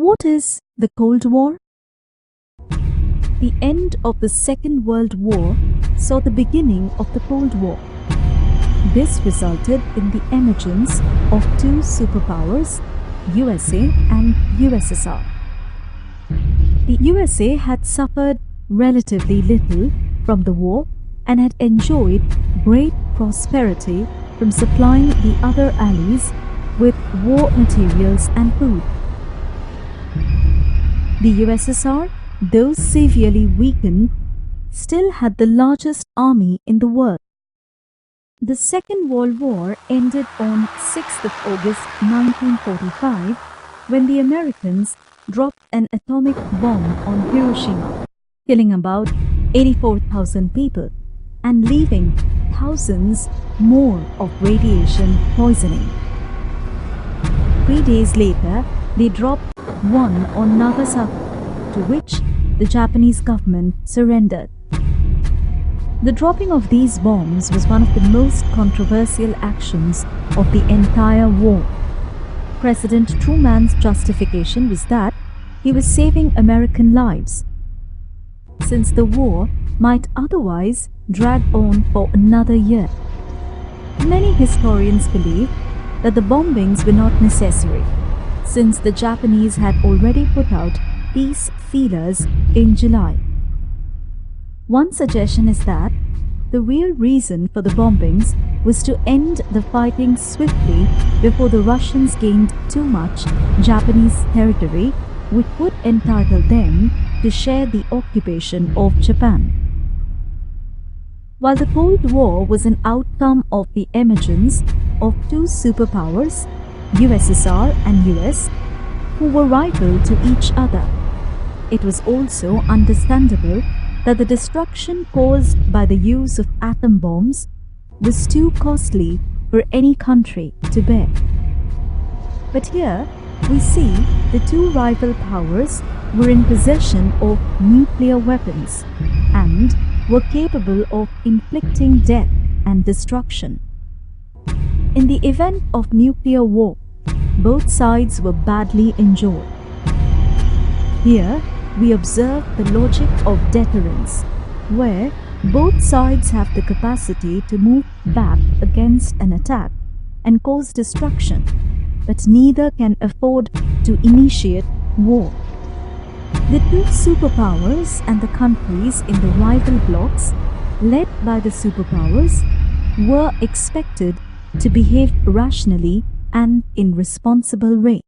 What is the Cold War? The end of the Second World War saw the beginning of the Cold War. This resulted in the emergence of two superpowers, USA and USSR. The USA had suffered relatively little from the war and had enjoyed great prosperity from supplying the other allies with war materials and food. The USSR, though severely weakened, still had the largest army in the world. The Second World War ended on 6th of August 1945 when the Americans dropped an atomic bomb on Hiroshima, killing about 84,000 people and leaving thousands more of radiation poisoning. 3 days later, they dropped one on Nagasaki, to which the Japanese government surrendered. The dropping of these bombs was one of the most controversial actions of the entire war. President Truman's justification was that he was saving American lives, since the war might otherwise drag on for another year. Many historians believe that the bombings were not necessary, since the Japanese had already put out peace feelers in July. One suggestion is that the real reason for the bombings was to end the fighting swiftly before the Russians gained too much Japanese territory, which would entitle them to share the occupation of Japan. While the Cold War was an outcome of the emergence of two superpowers, USSR and US, who were rival to each other, it was also understandable that the destruction caused by the use of atom bombs was too costly for any country to bear. But here we see the two rival powers were in possession of nuclear weapons and were capable of inflicting death and destruction. In the event of nuclear war, both sides were badly injured. Here, we observe the logic of deterrence, where both sides have the capacity to move back against an attack and cause destruction, but neither can afford to initiate war. The two superpowers and the countries in the rival blocs, led by the superpowers, were expected to behave rationally and in responsible way.